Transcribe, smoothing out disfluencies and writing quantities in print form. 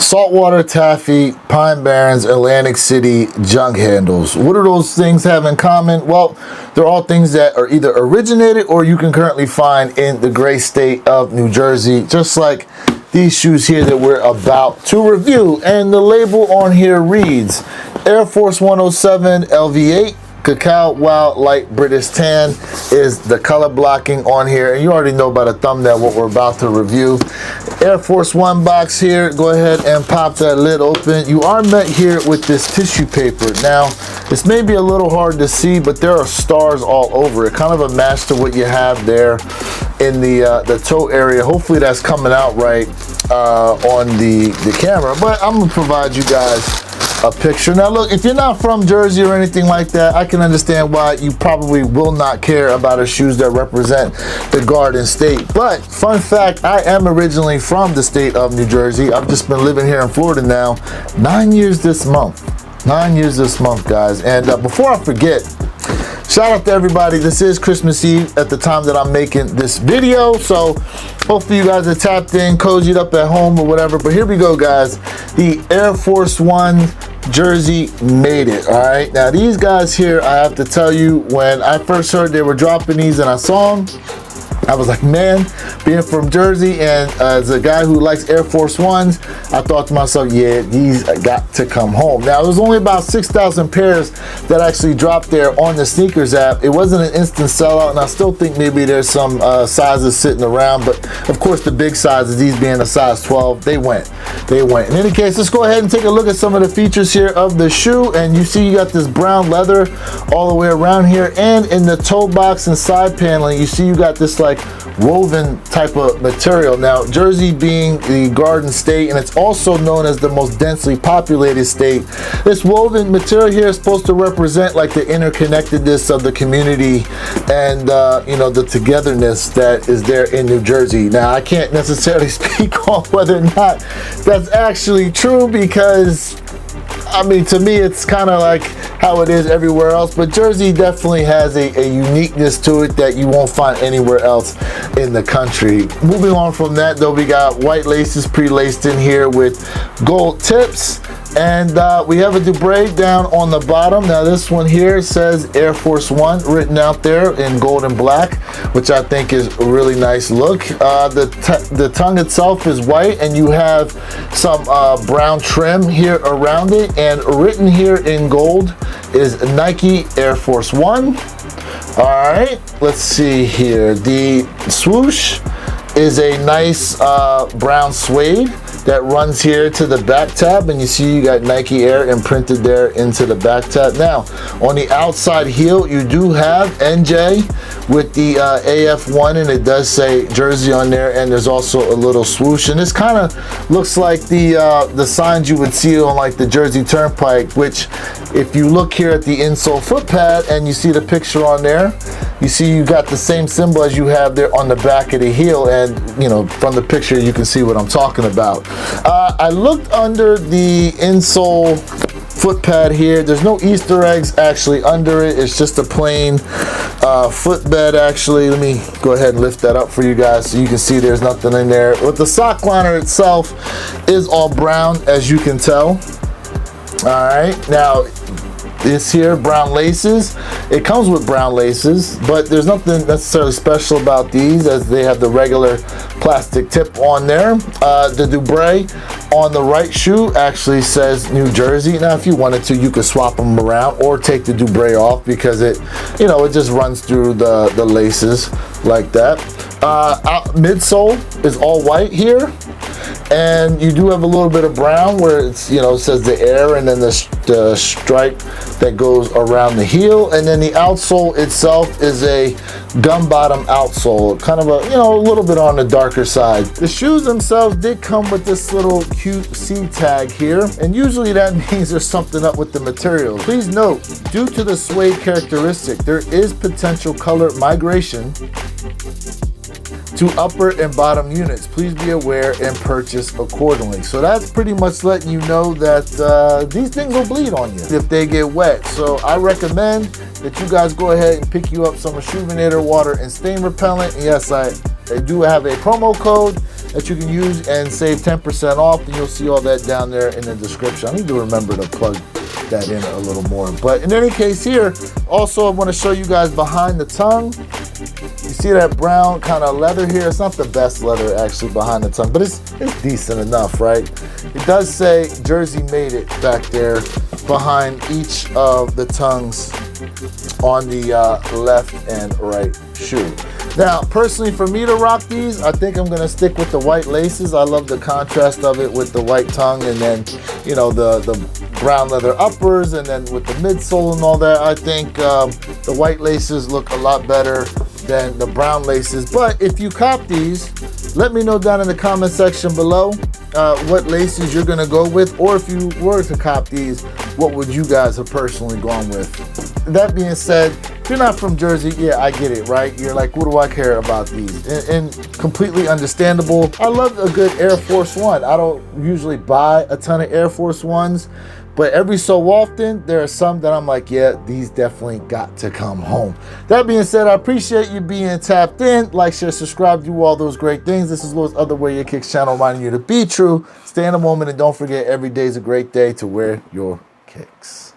Saltwater taffy, Pine Barrens, Atlantic City junk handles. What do those things have in common? Well, they're all things that are either originated or you can currently find in the great state of New Jersey, just like these shoes here that we're about to review. And the label on here reads Airforce 107 LV8. Cacao Wild Light British Tan is the color blocking on here, and you already know by the thumbnail what we're about to review. Air Force One box here. Go ahead and pop that lid open. You are met here with this tissue paper. Now, this may be a little hard to see, but there are stars all over it, kind of a match to what you have there in the toe area. Hopefully that's coming out right on the camera, but I'm gonna provide you guys a picture. Now look, if you're not from Jersey or anything like that, I can understand why you probably will not care about the shoes that represent the Garden State. But fun fact, I am originally from the state of New Jersey. I've just been living here in Florida now 9 years this month. 9 years this month, guys. And before I forget, shout out to everybody. This is Christmas Eve at the time that I'm making this video, so hopefully you guys are tapped in, cozied up at home or whatever. But here we go, guys. The Air Force One jersey made it. All right, now these guys here, I have to tell you, when I first heard they were dropping these and I saw them, I was like, man, being from Jersey and as a guy who likes Air Force Ones, I thought to myself, yeah, these got to come home. Now, there's only about 6,000 pairs that actually dropped there on the sneakers app. It wasn't an instant sellout, and I still think maybe there's some sizes sitting around, but of course the big sizes, these being a size 12, they went. In any case, let's go ahead and take a look at some of the features here of the shoe. And you see you got this brown leather all the way around here, and in the toe box and side paneling, you see you got this like woven type of material. Now, Jersey being the Garden State, and it's also known as the most densely populated state, this woven material here is supposed to represent like the interconnectedness of the community and you know, the togetherness that is there in New Jersey. Now, I can't necessarily speak on whether or not that's actually true, because I mean, to me, it's kind of like how it is everywhere else, but Jersey definitely has a uniqueness to it that you won't find anywhere else in the country. Moving on from that, though, we got white laces pre-laced in here with gold tips, and we have a Dubré down on the bottom. Now, this one here says Air Force One written out there in gold and black, which I think is a really nice look. The tongue itself is white, and you have some brown trim here around it, and written here in gold is Nike Air Force One. All right, let's see here. The swoosh is a nice brown suede that runs here to the back tab, and you see you got Nike Air imprinted there into the back tab. Now, on the outside heel, you do have NJ with the AF1, and it does say Jersey on there, and there's also a little swoosh, and this kind of looks like the signs you would see on like the Jersey Turnpike, which if you look here at the insole foot pad and you see the picture on there, you see you got the same symbol as you have there on the back of the heel, and you know, from the picture you can see what I'm talking about. I looked under the insole foot pad here. There's no Easter eggs actually under it. It's just a plain footbed actually. Let me go ahead and lift that up for you guys so you can see there's nothing in there. But the sock liner itself is all brown, as you can tell. All right, now this here, brown laces. It comes with brown laces, but there's nothing necessarily special about these, as they have the regular plastic tip on there. The Dubré on the right shoe actually says New Jersey. Now, if you wanted to, you could swap them around or take the Dubré off, because it, you know, it just runs through the laces like that. Midsole is all white here, and you do have a little bit of brown where it's, you know, it says the Air, and then the stripe that goes around the heel, and then the outsole itself is a gum bottom outsole, kind of a, you know, a little bit on the darker side. The shoes themselves did come with this little cute C tag here, and usually that means there's something up with the material. Please note, due to the suede characteristic, there is potential color migration to upper and bottom units. Please be aware and purchase accordingly. So that's pretty much letting you know that these things will bleed on you if they get wet. So I recommend that you guys go ahead and pick you up some RESHOEVN8R water and stain repellent. And yes, I do have a promo code that you can use and save 10% off, and you'll see all that down there in the description. I need to remember to plug that in a little more. But in any case here, also I want to show you guys behind the tongue. You see that brown kind of leather here? It's not the best leather actually behind the tongue, but it's decent enough, right? It does say Jersey made it back there behind each of the tongues on the left and right shoe. Now, personally, for me to rock these, I think I'm gonna stick with the white laces. I love the contrast of it with the white tongue, and then, you know, the brown leather uppers, and then with the midsole and all that. I think the white laces look a lot better than the brown laces. But if you cop these, let me know down in the comment section below what laces you're gonna go with, or if you were to cop these, what would you guys have personally gone with? That being said, if you're not from Jersey, yeah, I get it, right? You're like, what do I care about these? And completely understandable. I love a good Air Force One. I don't usually buy a ton of Air Force Ones, but every so often, there are some that I'm like, yeah, these definitely got to come home. That being said, I appreciate you being tapped in. Like, share, subscribe, do all those great things. This is Louis Other Way Your Kicks channel, reminding you to be true, stay in the moment, and don't forget, every day is a great day to wear your kicks.